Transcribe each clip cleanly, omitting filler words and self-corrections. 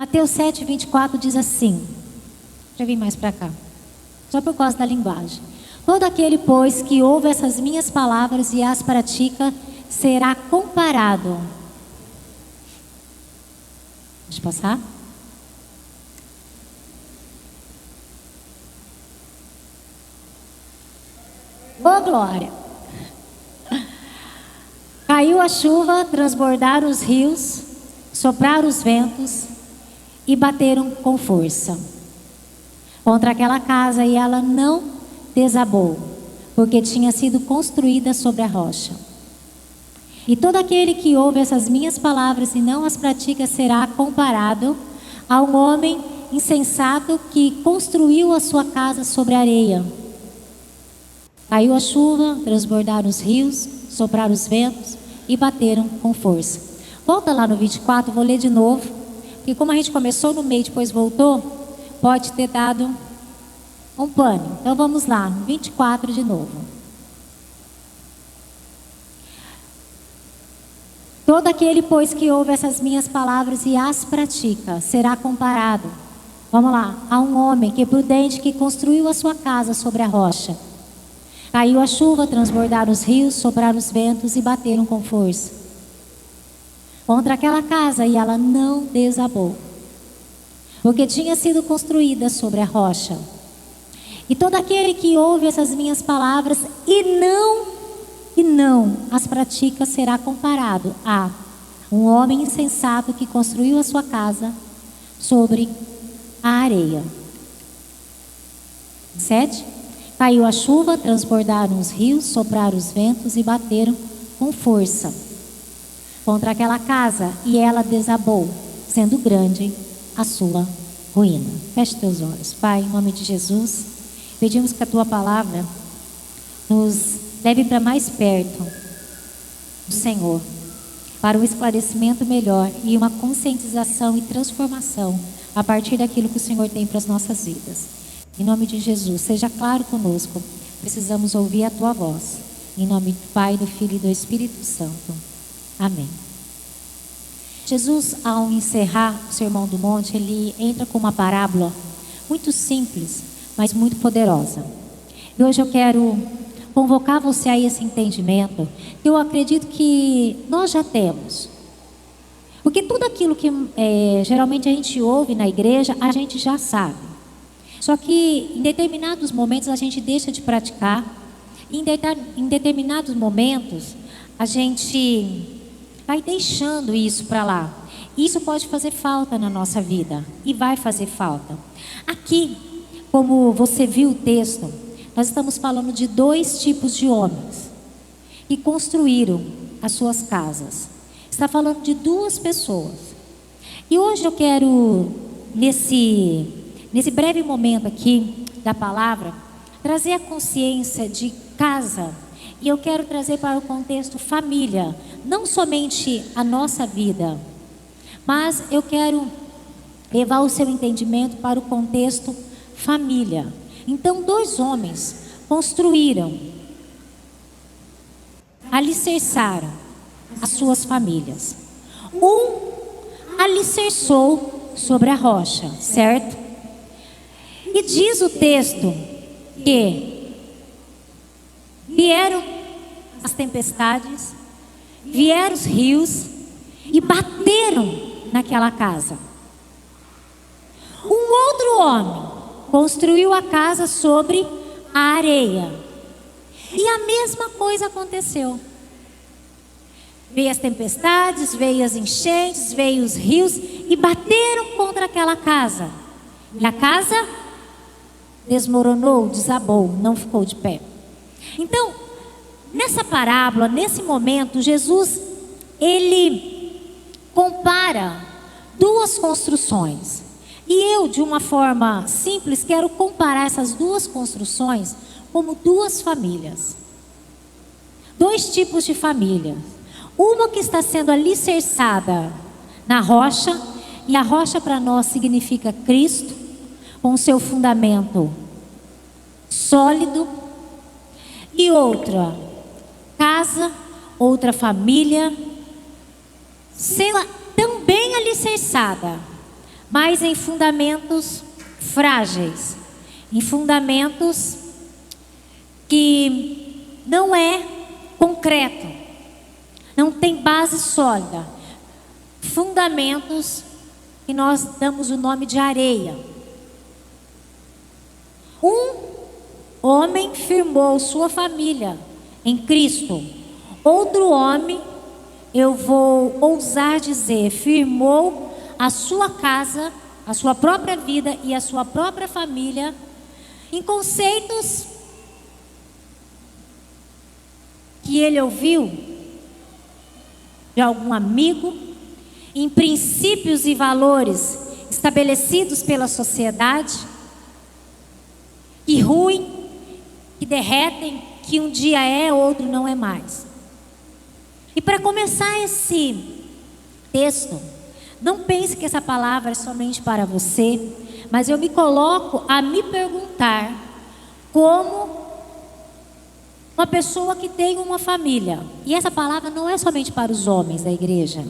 Mateus 7:24 diz assim, já vim mais para cá, só por causa da linguagem. Todo aquele, pois, que ouve essas minhas palavras e as pratica, será comparado. Deixa eu passar. Ô glória! Caiu a chuva, transbordaram os rios, sopraram os ventos e bateram com força contra aquela casa, e ela não desabou, porque tinha sido construída sobre a rocha. E todo aquele que ouve essas minhas palavras e não as pratica será comparado a um homem insensato que construiu a sua casa sobre a areia. Caiu a chuva, transbordaram os rios, sopraram os ventos e bateram com força. Volta lá no 24, vou ler de novo, porque como a gente começou no meio e depois voltou, pode ter dado um pane. Então vamos lá, no 24 de novo. Todo aquele, pois, que ouve essas minhas palavras e as pratica, será comparado, vamos lá, a um homem que é prudente, que construiu a sua casa sobre a rocha. Caiu a chuva, transbordaram os rios, sopraram os ventos e bateram com força contra aquela casa, e ela não desabou, porque tinha sido construída sobre a rocha. E todo aquele que ouve essas minhas palavras e não as pratica será comparado a um homem insensato que construiu a sua casa sobre a areia. 7. Caiu a chuva, transbordaram os rios, sopraram os ventos e bateram com força contra aquela casa, e ela desabou, sendo grande a sua ruína. Feche teus olhos. Pai, em nome de Jesus, pedimos que a tua palavra nos leve para mais perto do Senhor, para um esclarecimento melhor e uma conscientização e transformação a partir daquilo que o Senhor tem para as nossas vidas. Em nome de Jesus, seja claro conosco. Precisamos ouvir a tua voz. Em nome do Pai, do Filho e do Espírito Santo. Amém. Jesus, ao encerrar o Sermão do Monte, ele entra com uma parábola muito simples, mas muito poderosa. E hoje eu quero convocar você a esse entendimento, que eu acredito que nós já temos. Porque tudo aquilo que geralmente a gente ouve na igreja, a gente já sabe. Só que em determinados momentos a gente deixa de praticar. Em determinados momentos a gente vai deixando isso para lá. Isso pode fazer falta na nossa vida. E vai fazer falta. Aqui, como você viu o texto, nós estamos falando de dois tipos de homens que construíram as suas casas. Está falando de duas pessoas. E hoje eu quero, nesse breve momento aqui da palavra, trazer a consciência de casa. E eu quero trazer para o contexto família, não somente a nossa vida, mas eu quero levar o seu entendimento para o contexto família. Então, dois homens construíram, alicerçaram as suas famílias. Um alicerçou sobre a rocha, certo? E diz o texto que vieram as tempestades, vieram os rios e bateram naquela casa. Um outro homem construiu a casa sobre a areia. E a mesma coisa aconteceu. Veio as tempestades, veio as enchentes, veio os rios e bateram contra aquela casa. E a casa desmoronou, desabou, não ficou de pé. Então, nessa parábola, nesse momento, Jesus, ele compara duas construções. E eu, de uma forma simples, quero comparar essas duas construções como duas famílias. Dois tipos de família. Uma que está sendo alicerçada na rocha, e a rocha para nós significa Cristo, com seu fundamento sólido. E outra casa, outra família, sendo também alicerçada, mas em fundamentos frágeis, em fundamentos que não é concreto, não tem base sólida, fundamentos que nós damos o nome de areia. Um homem firmou sua família em Cristo, outro homem, eu vou ousar dizer, firmou a sua casa, a sua própria vida e a sua própria família em conceitos que ele ouviu de algum amigo, em princípios e valores estabelecidos pela sociedade, que ruem, que derretem, que um dia é, outro não é mais. E para começar esse texto, não pense que essa palavra é somente para você, mas eu me coloco a me perguntar como uma pessoa que tem uma família. E essa palavra não é somente para os homens da igreja.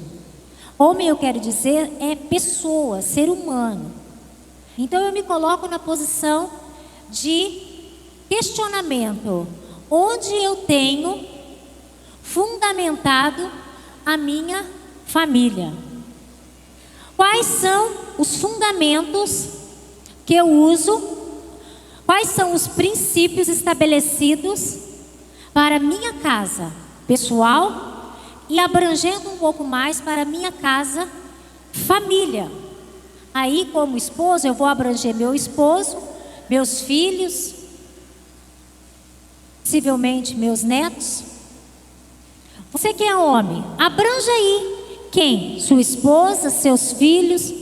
Homem, eu quero dizer, é pessoa, ser humano. Então eu me coloco na posição de questionamento. Onde eu tenho fundamentado a minha família? Quais são os fundamentos que eu uso? Quais são os princípios estabelecidos para a minha casa pessoal e abrangendo um pouco mais para a minha casa família? Aí, como esposo, eu vou abranger meu esposo, meus filhos, possivelmente meus netos. Você que é homem, abranja aí. Quem? Sua esposa, seus filhos.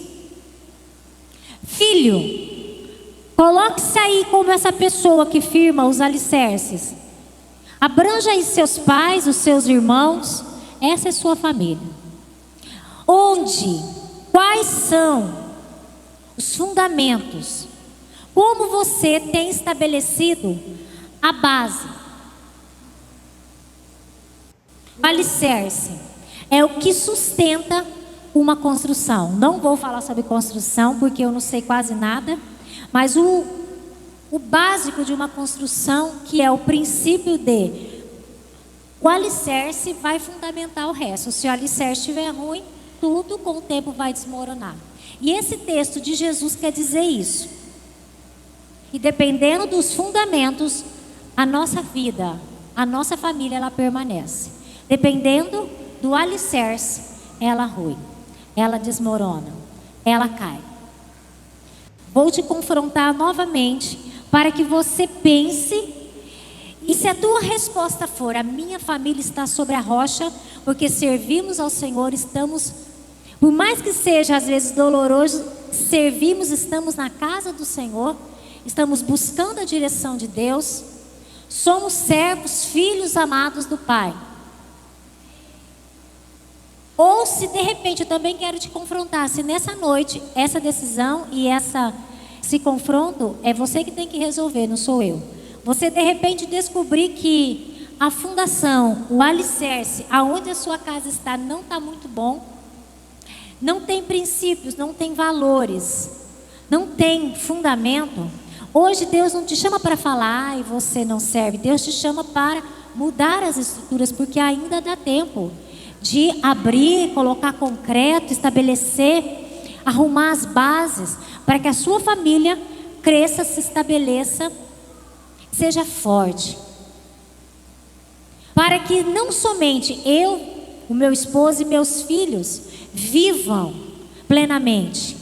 Filho, coloque-se aí como essa pessoa que firma os alicerces. Abranja aí seus pais, os seus irmãos. Essa é sua família. Onde? Quais são os fundamentos? Como você tem estabelecido a base? O alicerce é o que sustenta uma construção. Não vou falar sobre construção porque eu não sei quase nada, mas o básico de uma construção, que é o princípio de o alicerce, vai fundamentar o resto. Se o alicerce estiver ruim, tudo com o tempo vai desmoronar. E esse texto de Jesus quer dizer isso. E dependendo dos fundamentos, a nossa vida, a nossa família, ela permanece. Dependendo do alicerce, ela rui, ela desmorona, ela cai. Vou te confrontar novamente para que você pense. E se a tua resposta for: a minha família está sobre a rocha, porque servimos ao Senhor, estamos, por mais que seja às vezes doloroso, servimos, estamos na casa do Senhor, estamos buscando a direção de Deus, somos servos, filhos amados do Pai. Ou se de repente, eu também quero te confrontar, se nessa noite, essa decisão e esse confronto é você que tem que resolver, não sou eu. Você de repente descobrir que a fundação, o alicerce, aonde a sua casa está, não está muito bom, não tem princípios, não tem valores, não tem fundamento. Hoje Deus não te chama para falar e você não serve. Deus te chama para mudar as estruturas, porque ainda dá tempo de abrir, colocar concreto, estabelecer, arrumar as bases para que a sua família cresça, se estabeleça, seja forte. Para que não somente eu, o meu esposo e meus filhos vivam plenamente,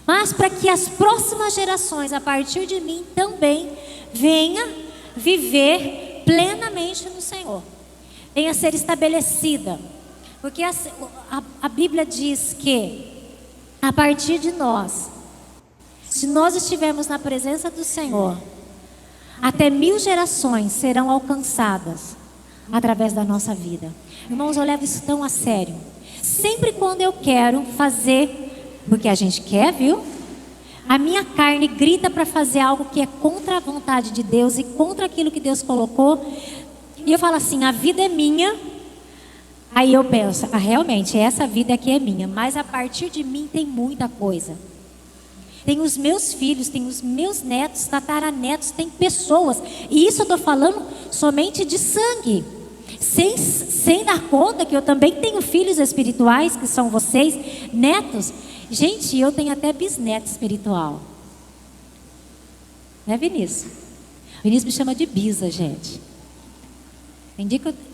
mas para que as próximas gerações a partir de mim também venha viver plenamente no Senhor. Venha ser estabelecida, porque a Bíblia diz que a partir de nós, se nós estivermos na presença do Senhor, até 1000 gerações serão alcançadas através da nossa vida. Irmãos, eu levo isso tão a sério. Sempre quando eu quero fazer, porque a gente quer, viu? A minha carne grita para fazer algo que é contra a vontade de Deus e contra aquilo que Deus colocou. E eu falo assim: a vida é minha, Aí eu penso, realmente, essa vida aqui é minha, mas a partir de mim tem muita coisa. Tem os meus filhos, tem os meus netos, tataranetos, tem pessoas. E isso eu estou falando somente de sangue. Sem dar conta que eu também tenho filhos espirituais, que são vocês, netos. Gente, eu tenho até bisneto espiritual. Né, Vinícius? Vinícius me chama de Bisa, gente.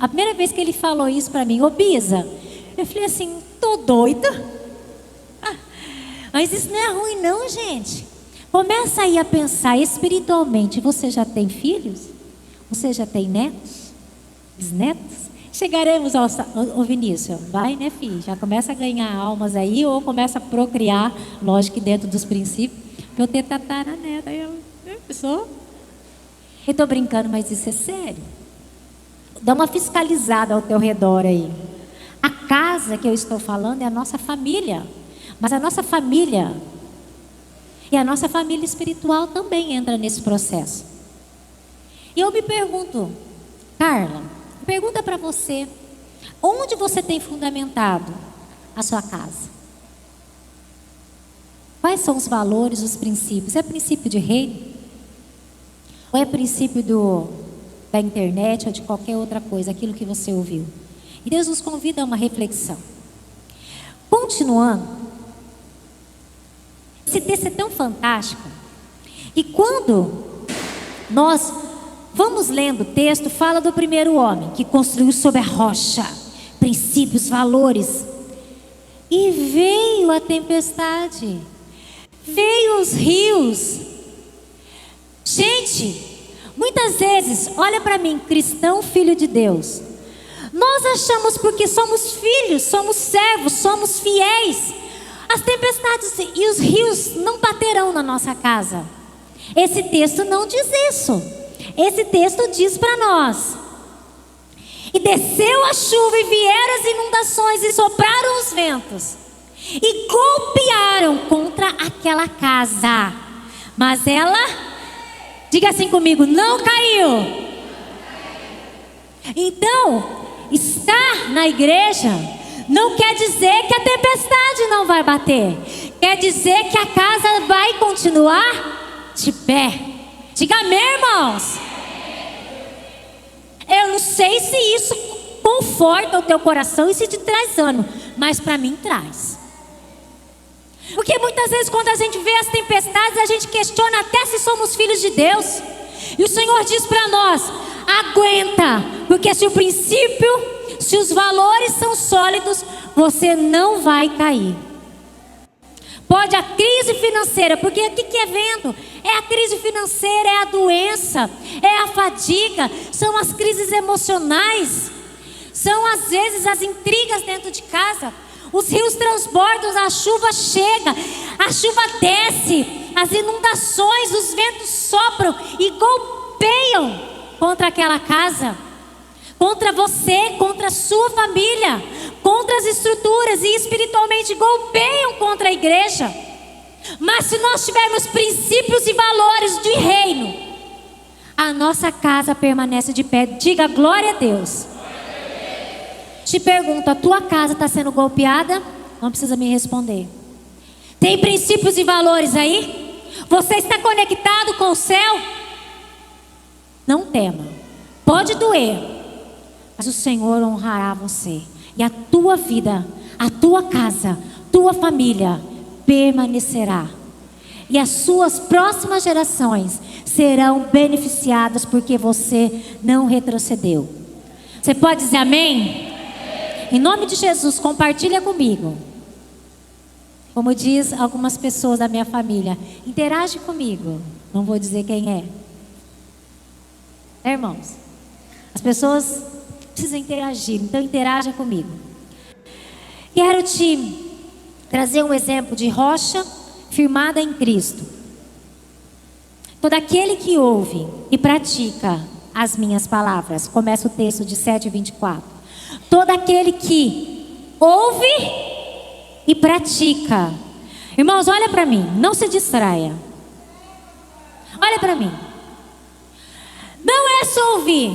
A primeira vez que ele falou isso para mim, ô Bisa, eu falei assim, tô doida? Mas isso não é ruim não, gente. Começa aí a pensar espiritualmente. Você já tem filhos? Você já tem netos? Bisnetos? Chegaremos ao Vinícius. Vai, né, filho? Já começa a ganhar almas aí, ou começa a procriar, lógico que dentro dos princípios. Porque eu tenho tataraneta. Eu tô brincando, mas isso é sério. Dá uma fiscalizada ao teu redor aí. A casa que eu estou falando é a nossa família. Mas a nossa família e a nossa família espiritual também entra nesse processo. E eu me pergunto, Carla, pergunta para você, onde você tem fundamentado a sua casa? Quais são os valores, os princípios? É princípio de reino? Ou é princípio da internet ou de qualquer outra coisa, aquilo que você ouviu? E Deus nos convida a uma reflexão. Continuando, esse texto é tão fantástico que quando nós vamos lendo o texto, fala do primeiro homem que construiu sobre a rocha, princípios, valores, e veio a tempestade, veio os rios. Gente, muitas vezes, olha para mim, cristão, filho de Deus, nós achamos porque somos filhos, somos servos, somos fiéis, as tempestades e os rios não baterão na nossa casa. Esse texto não diz isso. Esse texto diz para nós: e desceu a chuva e vieram as inundações e sopraram os ventos e golpearam contra aquela casa, mas ela, diga assim comigo, não caiu. Então, estar na igreja não quer dizer que a tempestade não vai bater. Quer dizer que a casa vai continuar de pé. Diga amém, irmãos. Eu não sei se isso conforta o teu coração e se te traz ânimo, mas para mim traz. Porque muitas vezes quando a gente vê as tempestades, a gente questiona até se somos filhos de Deus. E o Senhor diz para nós, aguenta, porque se o princípio, se os valores são sólidos, você não vai cair. Pode a crise financeira, porque o que é vendo? É a crise financeira, é a doença, é a fadiga, são as crises emocionais, são às vezes as intrigas dentro de casa. Os rios transbordam, a chuva chega, a chuva desce, as inundações, os ventos sopram e golpeiam contra aquela casa, contra você, contra a sua família, contra as estruturas, e espiritualmente golpeiam contra a igreja. Mas se nós tivermos princípios e valores de reino, a nossa casa permanece de pé. Diga glória a Deus. Te pergunto, a tua casa está sendo golpeada? Não precisa me responder. Tem princípios e valores aí? Você está conectado com o céu? Não tema. Pode doer, mas o Senhor honrará você. E a tua vida, a tua casa, tua família permanecerá. E as suas próximas gerações serão beneficiadas porque você não retrocedeu. Você pode dizer amém? Em nome de Jesus, compartilha comigo. Como diz algumas pessoas da minha família, interage comigo. Não vou dizer quem é. Irmãos, as pessoas precisam interagir, então interaja comigo. Quero te trazer um exemplo de rocha firmada em Cristo. Todo aquele que ouve e pratica as minhas palavras. Começa o texto de 7:24. Todo aquele que ouve e pratica. Irmãos, olha para mim, não se distraia. Olha para mim. Não é só ouvir.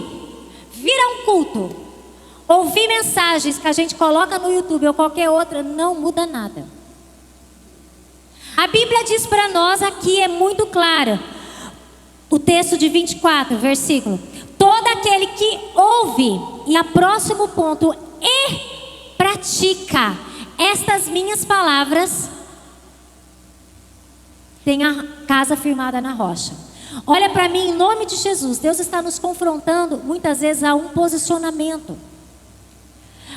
Vir a um culto, Ouvir mensagens que a gente coloca no YouTube ou qualquer outra não muda nada. A Bíblia diz para nós aqui, é muito clara. O texto de 24, versículo. Todo aquele que ouve, e a próximo ponto, e pratica estas minhas palavras, tem a casa firmada na rocha. Olha para mim, em nome de Jesus. Deus está nos confrontando muitas vezes a um posicionamento.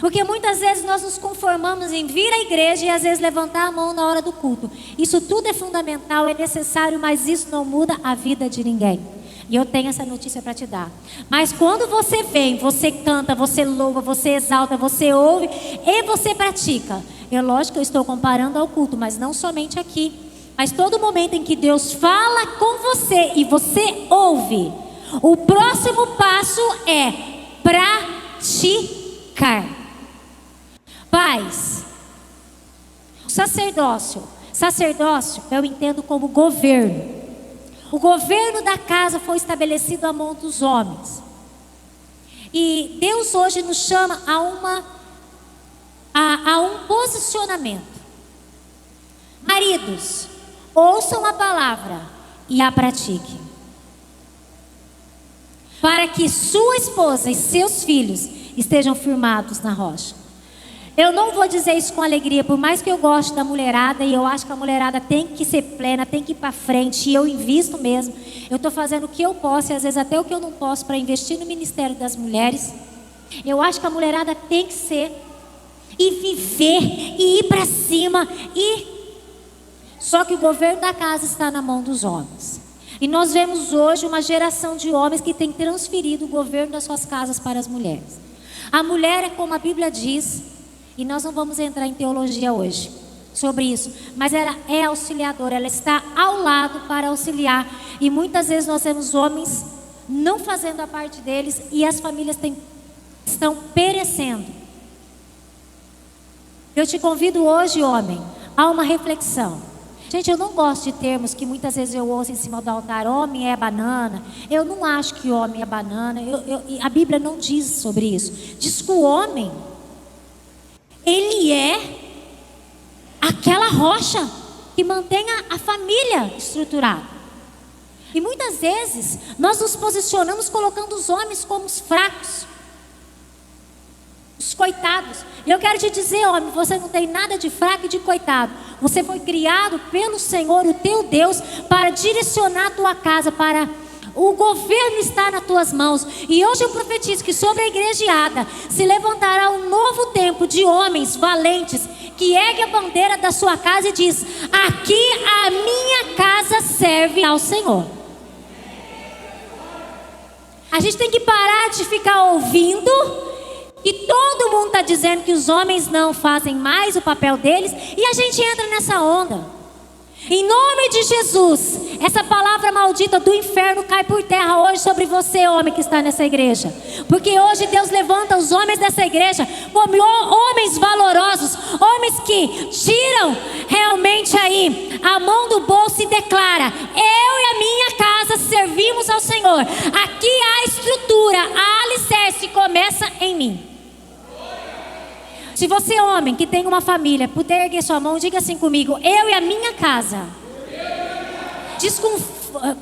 Porque muitas vezes nós nos conformamos em vir à igreja e às vezes levantar a mão na hora do culto. Isso tudo é fundamental, é necessário, mas isso não muda a vida de ninguém. E eu tenho essa notícia para te dar. Mas quando você vem, você canta, você louva, você exalta, você ouve e você pratica. Lógico que eu estou comparando ao culto, mas não somente aqui. Mas todo momento em que Deus fala com você e você ouve, o próximo passo é praticar. Pais, sacerdócio eu entendo como governo. O governo da casa foi estabelecido à mão dos homens. E Deus hoje nos chama a um posicionamento. Maridos, ouçam a palavra e a pratiquem, para que sua esposa e seus filhos estejam firmados na rocha. Eu não vou dizer isso com alegria, por mais que eu goste da mulherada, e eu acho que a mulherada tem que ser plena, tem que ir para frente, e eu invisto mesmo. Eu estou fazendo o que eu posso, e às vezes até o que eu não posso, para investir no Ministério das Mulheres. Eu acho que a mulherada tem que ser, e viver, e ir para cima, Só que o governo da casa está na mão dos homens. E nós vemos hoje uma geração de homens que tem transferido o governo das suas casas para as mulheres. A mulher é como a Bíblia diz, e nós não vamos entrar em teologia hoje sobre isso, mas ela é auxiliadora, ela está ao lado para auxiliar. E muitas vezes nós temos homens não fazendo a parte deles e as famílias estão perecendo. Eu te convido hoje, homem, a uma reflexão. Gente, eu não gosto de termos que muitas vezes eu ouço em cima do altar: homem é banana. Eu não acho que homem é banana. A Bíblia não diz sobre isso. Diz que o homem, ele é aquela rocha que mantém a família estruturada. E muitas vezes nós nos posicionamos colocando os homens como os fracos, os coitados. E eu quero te dizer, homem, você não tem nada de fraco e de coitado. Você foi criado pelo Senhor, o teu Deus, para direcionar a tua casa, o governo está nas tuas mãos. E hoje eu profetizo que sobre a igrejeada se levantará um novo tempo de homens valentes que ergue a bandeira da sua casa e diz: aqui a minha casa serve ao Senhor. A gente tem que parar de ficar ouvindo e todo mundo está dizendo que os homens não fazem mais o papel deles, e a gente entra nessa onda. Em nome de Jesus, essa palavra maldita do inferno cai por terra hoje sobre você, homem que está nessa igreja. Porque hoje Deus levanta os homens dessa igreja como homens valorosos, homens que tiram realmente aí a mão do bolso e declara: eu e a minha casa servimos ao Senhor. Aqui a estrutura, a alicerce começa em mim. Se você, homem, que tem uma família, puder erguer sua mão, diga assim comigo: eu e a minha casa. Diz com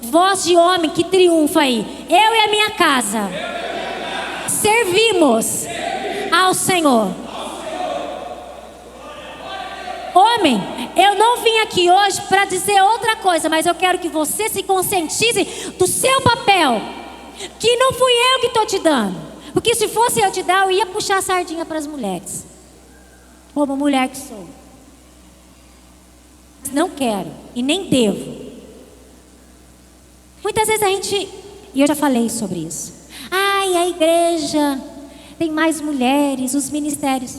voz de homem que triunfa aí: eu e a minha casa servimos ao Senhor. Homem, eu não vim aqui hoje para dizer outra coisa, mas eu quero que você se conscientize do seu papel, que não fui eu que estou te dando. Porque se fosse eu te dar, eu ia puxar a sardinha para as mulheres, como mulher que sou. Mas não quero e nem devo. Muitas vezes a gente, e eu já falei sobre isso: ai, a igreja tem mais mulheres, os ministérios.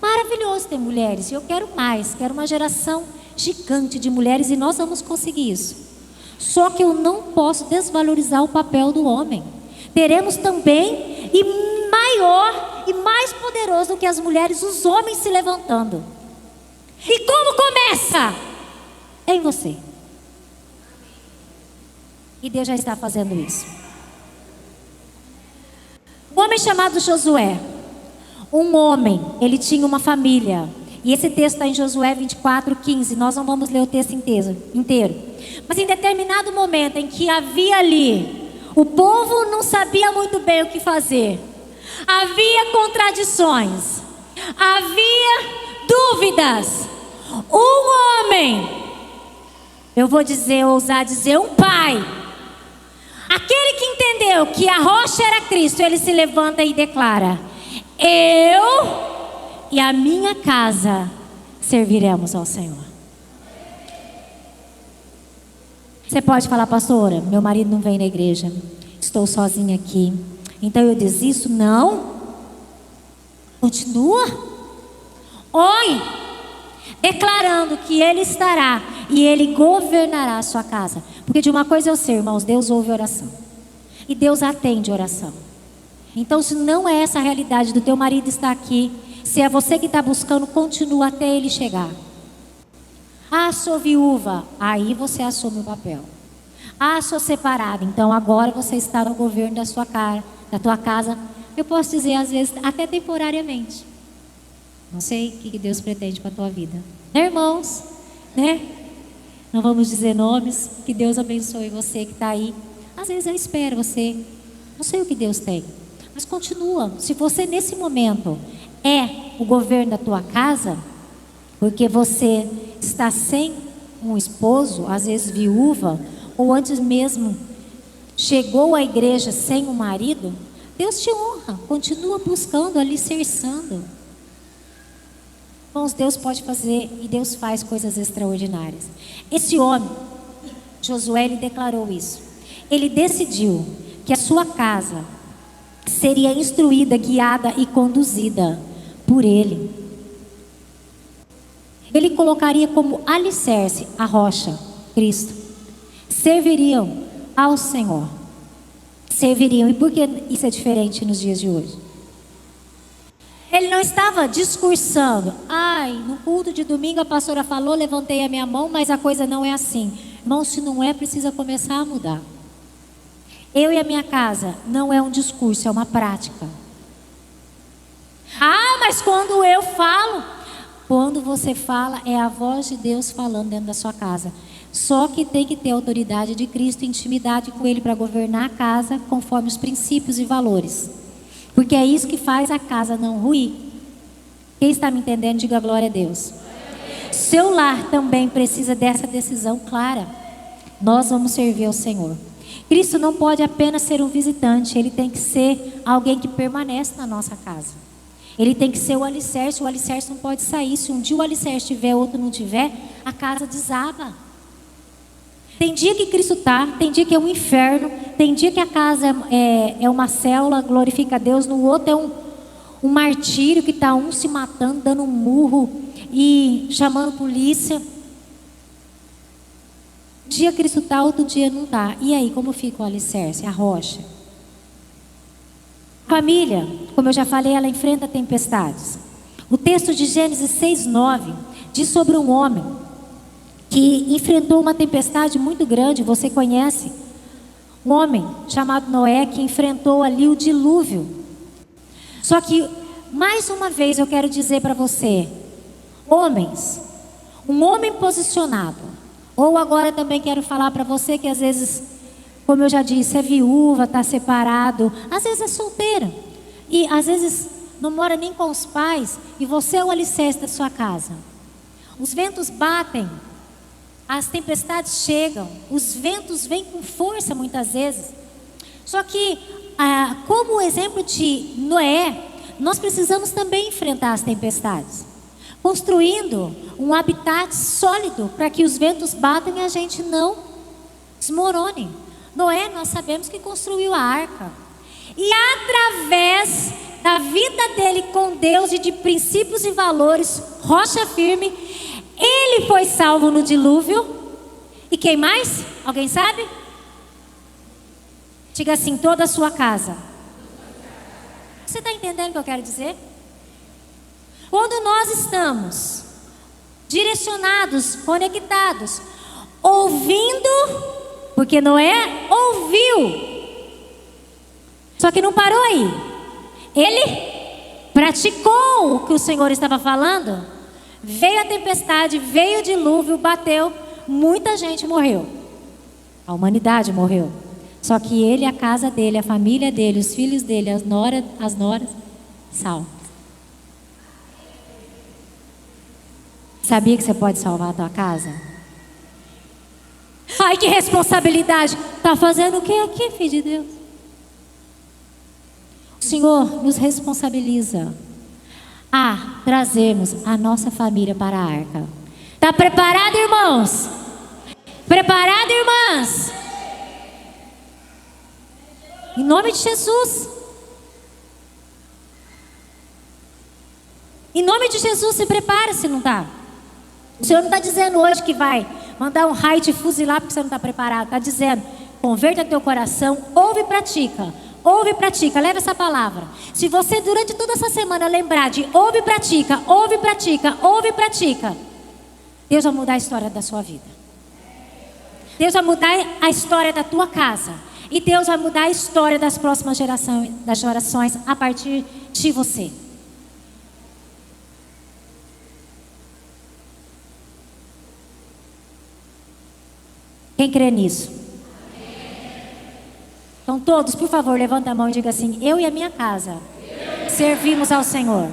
Maravilhoso ter mulheres, e eu quero mais, quero uma geração gigante de mulheres, e nós vamos conseguir isso. Só que eu não posso desvalorizar o papel do homem. Teremos também, e maior e mais poderoso do que as mulheres, os homens se levantando. E como começa? É em você. E Deus já está fazendo isso. Um homem chamado Josué. Um homem, ele tinha uma família. E esse texto está em Josué 24:15. Nós não vamos ler o texto inteiro. Mas em determinado momento em que havia ali, o povo não sabia muito bem o que fazer. Havia contradições. Havia dúvidas. Um homem, eu vou ousar dizer, um pai. Aquele que entendeu que a rocha era Cristo, ele se levanta e declara: eu e a minha casa serviremos ao Senhor. Você pode falar: pastora, meu marido não vem na igreja, estou sozinha aqui, então eu desisto? Não. Continua. Ore, declarando que Ele estará e Ele governará a sua casa. Porque de uma coisa eu sei, irmãos, Deus ouve oração. E Deus atende oração. Então, se não é essa a realidade do teu marido estar aqui, se é você que está buscando, continua até ele chegar. Ah, sou viúva. Aí você assume o papel. Ah, sou separada. Então agora você está no governo da tua casa. Eu posso dizer, às vezes, até temporariamente. Não sei o que Deus pretende para a tua vida. Né, irmãos? Né? Não vamos dizer nomes. Que Deus abençoe você que está aí. Às vezes eu espero você. Não sei o que Deus tem. Mas continua. Se você nesse momento é o governo da tua casa, porque você está sem um esposo, às vezes viúva, ou antes mesmo chegou à igreja sem um marido, Deus te honra. Continua buscando, alicerçando. Irmãos, Deus pode fazer e Deus faz coisas extraordinárias. Esse homem, Josué, ele declarou isso. Ele decidiu que a sua casa seria instruída, guiada e conduzida por ele. Ele colocaria como alicerce a rocha, Cristo. Serviriam ao Senhor. Serviriam. E por que isso é diferente nos dias de hoje? Ele não estava discursando. Ai, no culto de domingo a pastora falou, levantei a minha mão, mas a coisa não é assim. Irmão, se não é, precisa começar a mudar. Eu e a minha casa não é um discurso, é uma prática. Ah, mas quando eu falo, quando você fala, é a voz de Deus falando dentro da sua casa. Só que tem que ter autoridade de Cristo, intimidade com Ele para governar a casa conforme os princípios e valores. Porque é isso que faz a casa não ruir. Quem está me entendendo, diga glória a Deus. Seu lar também precisa dessa decisão clara. Nós vamos servir ao Senhor. Cristo não pode apenas ser um visitante, Ele tem que ser alguém que permanece na nossa casa. Ele tem que ser o alicerce não pode sair. Se um dia o alicerce tiver, outro não tiver, a casa desaba. Tem dia que Cristo está, tem dia que é um inferno, tem dia que a casa é uma célula, glorifica a Deus, no outro é um martírio que está um se matando, dando um murro e chamando polícia. Um dia Cristo está, outro dia não está. E aí, como fica o alicerce, a rocha? A família, como eu já falei, ela enfrenta tempestades. O texto de Gênesis 6:9 diz sobre um homem que enfrentou uma tempestade muito grande. Você conhece? Um homem chamado Noé, que enfrentou ali o dilúvio. Só que, mais uma vez eu quero dizer para você, homens, um homem posicionado, ou agora também quero falar para você que às vezes, como eu já disse, é viúva, está separado, às vezes é solteira, e às vezes não mora nem com os pais, e você é o alicerce da sua casa. Os ventos batem, as tempestades chegam, os ventos vêm com força muitas vezes. Só que, como o exemplo de Noé, nós precisamos também enfrentar as tempestades, construindo um habitat sólido para que os ventos batam e a gente não desmorone. Noé, nós sabemos que construiu a arca, e através da vida dele com Deus e de princípios e valores, rocha firme, ele foi salvo no dilúvio. E quem mais? Alguém sabe? Diga assim: toda a sua casa. Você está entendendo o que eu quero dizer? Quando nós estamos direcionados, conectados, ouvindo, porque Noé ouviu, só que não parou aí. Ele praticou o que o Senhor estava falando, veio a tempestade, veio o dilúvio, bateu, muita gente morreu. A humanidade morreu. Só que ele, a casa dele, a família dele, os filhos dele, as noras, salvos. Sabia que você pode salvar a tua casa? Ai, que responsabilidade! Está fazendo o que aqui, filho de Deus? O Senhor nos responsabiliza a trazermos a nossa família para a arca. Está preparado, irmãos? Preparado, irmãs? Em nome de Jesus. Em nome de Jesus, se prepara se não está. O Senhor não está dizendo hoje que vai mandar um raio te fuzilar porque você não está preparado. Está dizendo, converta teu coração, ouve e pratica. Ouve e pratica, leva essa palavra. Se você durante toda essa semana lembrar de ouve e pratica, ouve e pratica, ouve e pratica, Deus vai mudar a história da sua vida. Deus vai mudar a história da tua casa. E Deus vai mudar a história das próximas gerações a partir de você. Quem crê nisso? Então todos, por favor, levanta a mão e diga assim: eu e a minha casa servimos ao Senhor.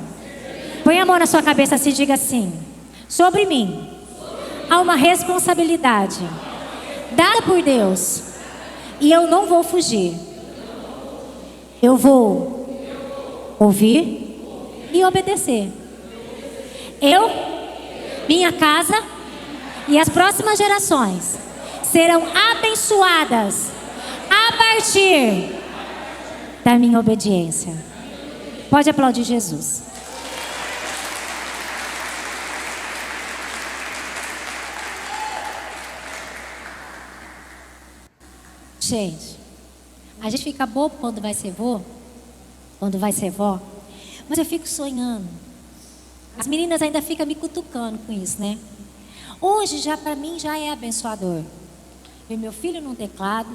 Põe a mão na sua cabeça assim e diga assim: sobre mim há uma responsabilidade dada por Deus e eu não vou fugir. Eu vou ouvir e obedecer. Eu, minha casa e as próximas gerações serão abençoadas a partir da minha obediência. Pode aplaudir Jesus. Gente, a gente fica bobo quando vai ser vô, quando vai ser vó, mas eu fico sonhando. As meninas ainda ficam me cutucando com isso, né? Hoje, já para mim, já é abençoador. Ver meu filho no teclado,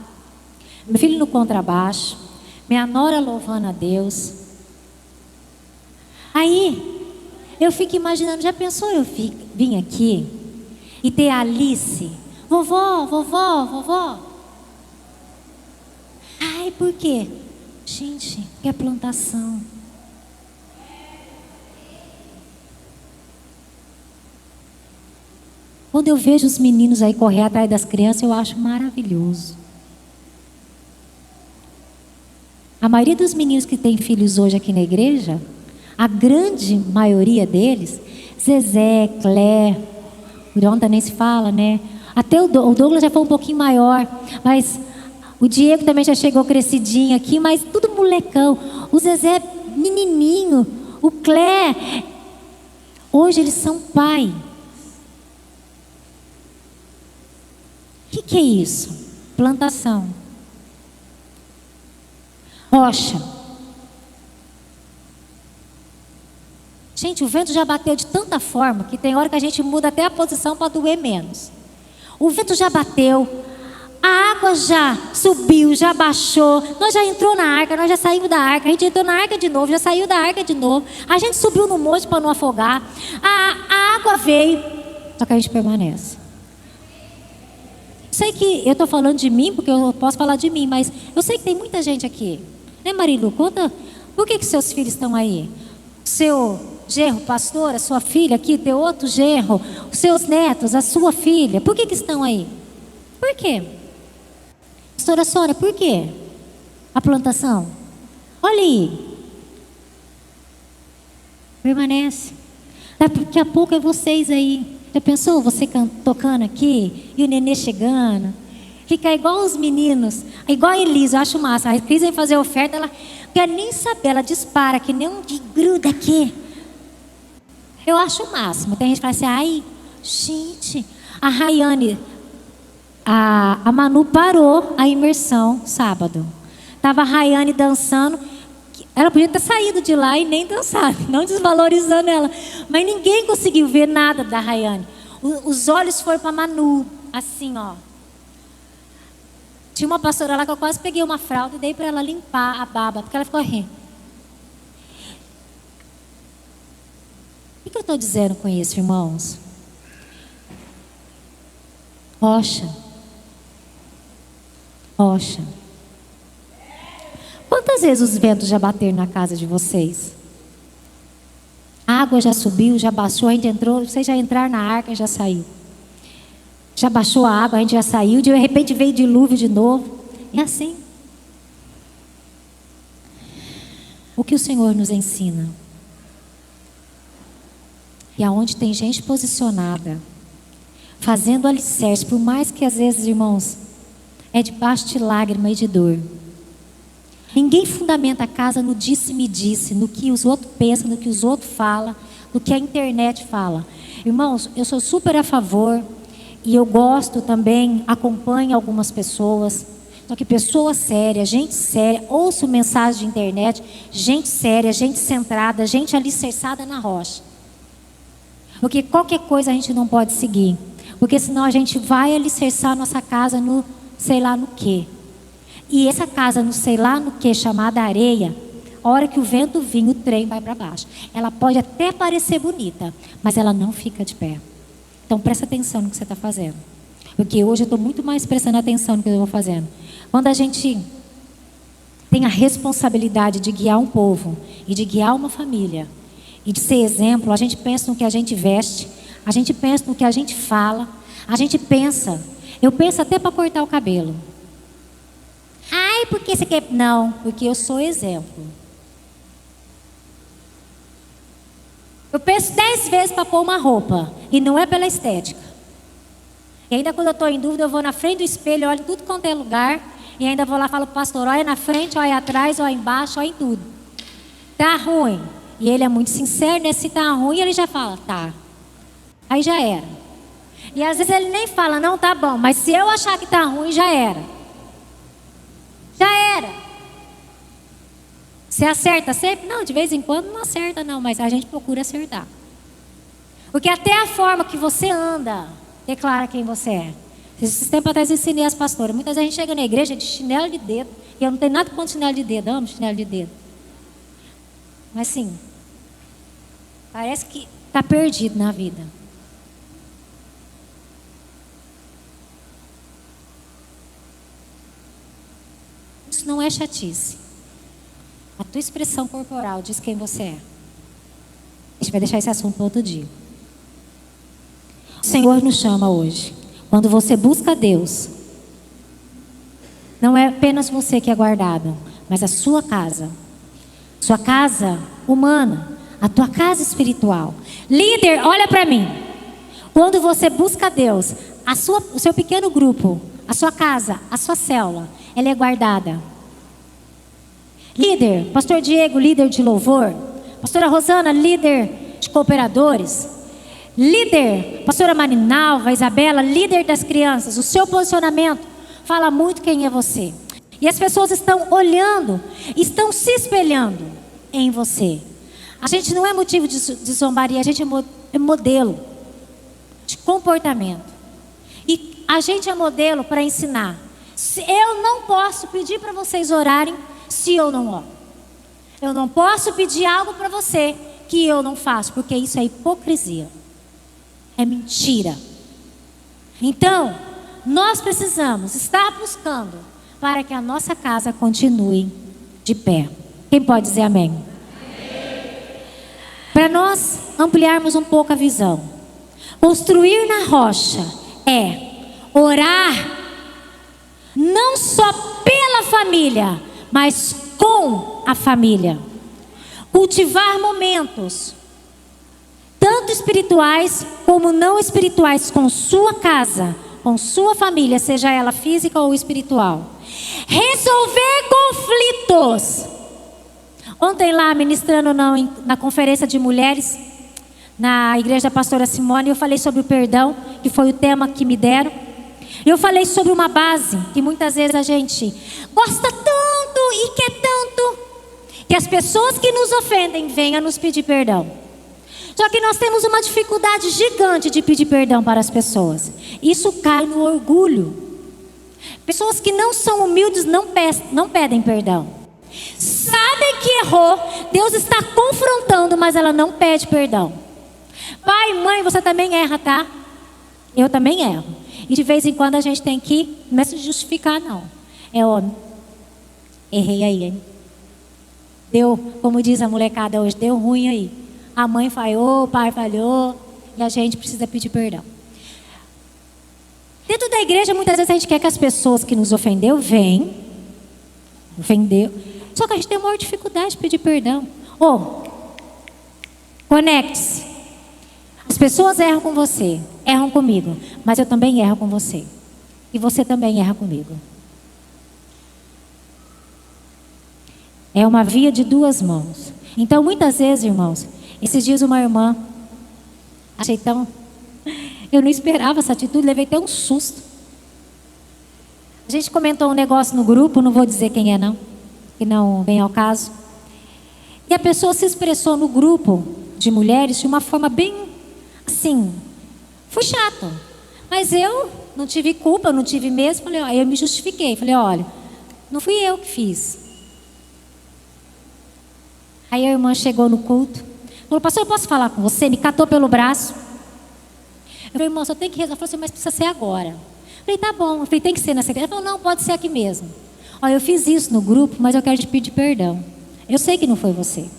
meu filho no contrabaixo, minha nora louvando a Deus. Aí, eu fico imaginando, já pensou eu vim aqui e ter a Alice, vovó, vovó, vovó? Ai, por quê? Gente, que é plantação. Quando eu vejo os meninos aí correr atrás das crianças, eu acho maravilhoso. A maioria dos meninos que tem filhos hoje aqui na igreja, a grande maioria deles, Zezé, Clé, o Ronda nem se fala, né? Até o Douglas já foi um pouquinho maior, mas o Diego também já chegou crescidinho aqui, mas tudo molecão. O Zezé, menininho, o Clé, hoje eles são pai. O que é isso? Plantação. Rocha. Gente, o vento já bateu de tanta forma que tem hora que a gente muda até a posição para doer menos. O vento já bateu, a água já subiu, já baixou, nós já entrou na arca, nós já saímos da arca, a gente entrou na arca de novo, já saiu da arca de novo, a gente subiu no monte para não afogar, a água veio, só que a gente permanece. Sei que eu estou falando de mim, porque eu posso falar de mim, mas eu sei que tem muita gente aqui. Né, Marilu? Conta, por que seus filhos estão aí? Seu genro, pastor, a sua filha aqui, teu outro genro, os seus netos, a sua filha, por que estão aí? Por quê? Pastora Sônia, por quê? A plantação? Olha aí. Permanece. Daqui a pouco é vocês aí. Já pensou você tocando aqui e o nenê chegando? Fica igual os meninos, igual a Elisa, eu acho massa. A Cris vem fazer oferta, ela não quer nem saber, ela dispara, que nem um de gruda aqui. Eu acho o máximo. Tem gente que fala assim, ai, gente, a Rayane, a Manu parou a imersão sábado. Estava a Rayane dançando. Ela podia ter saído de lá e nem dançado, não desvalorizando ela. Mas ninguém conseguiu ver nada da Rayane. Os olhos foram para Manu, assim, ó. Tinha uma pastora lá que eu quase peguei uma fralda e dei para ela limpar a baba, porque ela ficou rindo. que eu estou dizendo com isso, irmãos? Rocha. Rocha. Quantas vezes os ventos já bateram na casa de vocês? A água já subiu, já baixou, a gente entrou, vocês já entraram na arca e já saiu. Já baixou a água, a gente já saiu, de repente veio dilúvio de novo. É assim. O que o Senhor nos ensina? E aonde tem gente posicionada, fazendo alicerce, por mais que às vezes, irmãos, é debaixo de lágrima e de dor. Ninguém fundamenta a casa no disse-me-disse, no que os outros pensam, no que os outros falam, no que a internet fala. Irmãos, eu sou super a favor e eu gosto também, acompanho algumas pessoas, só que pessoas sérias, gente séria, ouço mensagem de internet, gente séria, gente centrada, gente alicerçada na rocha. Porque qualquer coisa a gente não pode seguir, porque senão a gente vai alicerçar nossa casa no sei lá no quê. E essa casa no sei lá no que, chamada areia, a hora que o vento vir, o trem vai para baixo. Ela pode até parecer bonita, mas ela não fica de pé. Então presta atenção no que você está fazendo. Porque hoje eu estou muito mais prestando atenção no que eu estou fazendo. Quando a gente tem a responsabilidade de guiar um povo e de guiar uma família e de ser exemplo, a gente pensa no que a gente veste, a gente pensa no que a gente fala, a gente pensa, eu penso até para cortar o cabelo. Ai, porque você quer... Não, porque eu sou exemplo. Eu penso 10 vezes para pôr uma roupa, e não é pela estética. E ainda quando eu estou em dúvida, eu vou na frente do espelho, olho em tudo quanto é lugar, e ainda vou lá e falo pro pastor, olha na frente, olha atrás, olha embaixo, olha em tudo. Tá ruim. E ele é muito sincero, né? Se tá ruim, ele já fala, tá. Aí já era. E às vezes ele nem fala, não, tá bom, mas se eu achar que tá ruim, já era. Já era. Você acerta sempre? Não, de vez em quando não acerta não, mas a gente procura acertar. Porque até a forma que você anda declara quem você é. Esses tempos atrás eu ensinei as pastoras. Muitas vezes a gente chega na igreja de chinelo de dedo. E eu não tenho nada contra chinelo de dedo, amo chinelo de dedo. Mas sim, parece que está perdido na vida. Isso não é chatice. A tua expressão corporal diz quem você é. A gente vai deixar esse assunto para outro dia. O Senhor nos chama hoje. Quando você busca Deus, não é apenas você que é guardado, mas a sua casa. Sua casa humana, a tua casa espiritual. Líder, olha para mim. Quando você busca Deus, o seu pequeno grupo, a sua casa, a sua célula, ela é guardada. Líder, pastor Diego, líder de louvor. Pastora Rosana, líder de cooperadores. Líder, pastora Marinalva, Isabela, líder das crianças. O seu posicionamento fala muito quem é você. E as pessoas estão olhando, estão se espelhando em você. A gente não é motivo de zombaria, a gente é modelo de comportamento. E a gente é modelo para ensinar. Eu não posso pedir para vocês orarem se eu não oro. Eu não posso pedir algo para você que eu não faço, porque isso é hipocrisia. É mentira. Então, nós precisamos estar buscando para que a nossa casa continue de pé. Quem pode dizer amém? Para nós ampliarmos um pouco a visão, construir na rocha é orar não só pela família, mas com a família. Cultivar momentos tanto espirituais como não espirituais com sua casa, com sua família, seja ela física ou espiritual. Resolver conflitos. Ontem lá, ministrando na conferência de mulheres, na igreja da pastora Simone, eu falei sobre o perdão, que foi o tema que me deram. Eu falei sobre uma base, que muitas vezes a gente gosta tanto e quer tanto, que as pessoas que nos ofendem venham nos pedir perdão. Só que nós temos uma dificuldade gigante de pedir perdão para as pessoas. Isso cai no orgulho. Pessoas que não são humildes não pedem perdão. Sabem que errou, Deus está confrontando, mas ela não pede perdão. Pai, mãe, você também erra, tá? Eu também erro. E de vez em quando a gente tem que, não é se justificar, não. Errei aí, hein? Deu, como diz a molecada hoje, deu ruim aí. A mãe falhou, o pai falhou, e a gente precisa pedir perdão. Dentro da igreja, muitas vezes a gente quer que as pessoas que nos ofendeu venham. Ofendeu. Só que a gente tem maior dificuldade de pedir perdão. Conecte-se. As pessoas erram com você, erram comigo, mas eu também erro com você. E você também erra comigo. É uma via de duas mãos. Então, muitas vezes, irmãos, esses dias uma irmã, achei tão... Eu não esperava essa atitude, levei até um susto. A gente comentou um negócio no grupo, não vou dizer quem é não, que não vem ao caso. E a pessoa se expressou no grupo de mulheres de uma forma bem, assim, foi chato. Mas eu não tive culpa, não tive mesmo, aí eu me justifiquei. Falei, olha, não fui eu que fiz. Aí a irmã chegou no culto, falou, pastor, eu posso falar com você? Me catou pelo braço. Eu falei, irmão, só tem que rezar. Ela falou assim, mas precisa ser agora. Eu falei, tá bom. Eu falei, tem que ser nessa igreja. Ela falou, não, pode ser aqui mesmo. Olha, eu fiz isso no grupo, mas eu quero te pedir perdão. Eu sei que não foi você. Eu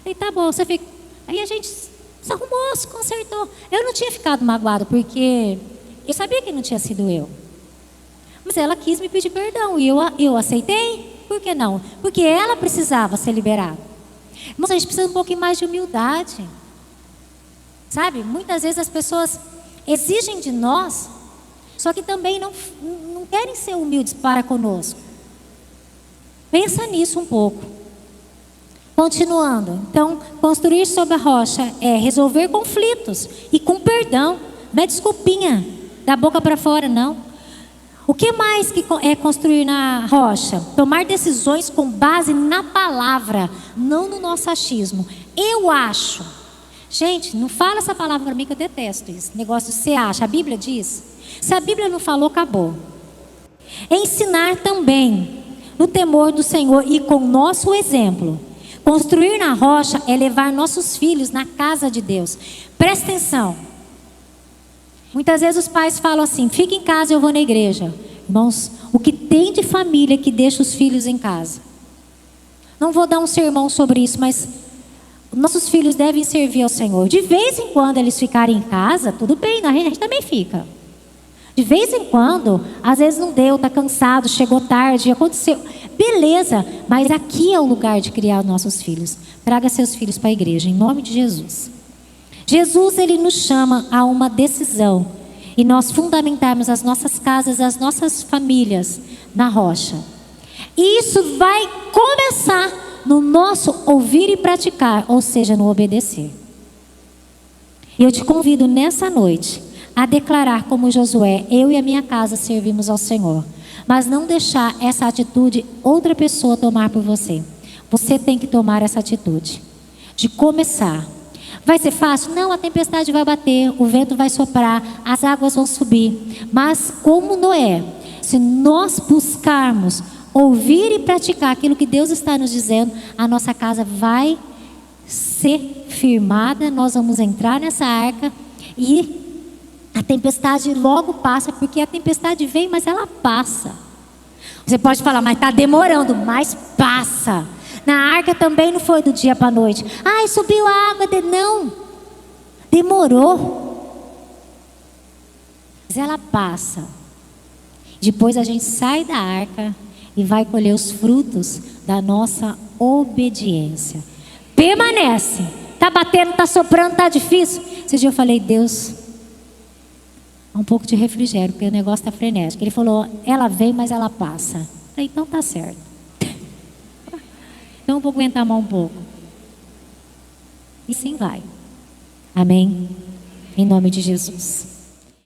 falei, tá bom. Você fica... Aí a gente se arrumou, se consertou. Eu não tinha ficado magoado, porque eu sabia que não tinha sido eu. Mas ela quis me pedir perdão e eu aceitei. Por que não? Porque ela precisava ser liberada. Mas a gente precisa um pouquinho mais de humildade. Sabe? Muitas vezes as pessoas exigem de nós, só que também não querem ser humildes para conosco. Pensa nisso um pouco. Continuando. Então, construir sobre a rocha é resolver conflitos e com perdão. Não é desculpinha da boca para fora, não. O que mais que é construir na rocha? Tomar decisões com base na palavra, não no nosso achismo. Eu acho. Gente, não fala essa palavra para mim que eu detesto isso. Negócio de você acha. A Bíblia diz. Se a Bíblia não falou, acabou. Ensinar também no temor do Senhor e com nosso exemplo. Construir na rocha é levar nossos filhos na casa de Deus. Presta atenção. Muitas vezes os pais falam assim, fica em casa, eu vou na igreja. Irmãos, o que tem de família que deixa os filhos em casa? Não vou dar um sermão sobre isso, mas nossos filhos devem servir ao Senhor. De vez em quando eles ficarem em casa, tudo bem, a gente também fica. De vez em quando, às vezes não deu, está cansado, chegou tarde, aconteceu. Beleza, mas aqui é o lugar de criar nossos filhos. Traga seus filhos para a igreja, em nome de Jesus. Jesus, ele nos chama a uma decisão. E nós fundamentarmos as nossas casas, as nossas famílias na rocha. E isso vai começar no nosso ouvir e praticar, ou seja, no obedecer. E eu te convido nessa noite a declarar como Josué, eu e a minha casa servimos ao Senhor. Mas não deixar essa atitude outra pessoa tomar por você. Você tem que tomar essa atitude de começar. Vai ser fácil? Não, a tempestade vai bater, o vento vai soprar, as águas vão subir. Mas como Noé, se nós buscarmos ouvir e praticar aquilo que Deus está nos dizendo, a nossa casa vai ser firmada, nós vamos entrar nessa arca e a tempestade logo passa, porque a tempestade vem, mas ela passa. Você pode falar, mas está demorando, mas passa. Na arca também não foi do dia para a noite. Ai, subiu a água, não. Demorou. Mas ela passa. Depois a gente sai da arca e vai colher os frutos da nossa obediência. Permanece. Está batendo, está soprando, está difícil. Esse dia eu falei, Deus, um pouco de refrigério, porque o negócio está frenético. Ele falou, ela vem, mas ela passa. Eu falei, então tá certo. Então eu vou aguentar mais um pouco. E sim vai. Amém? Em nome de Jesus.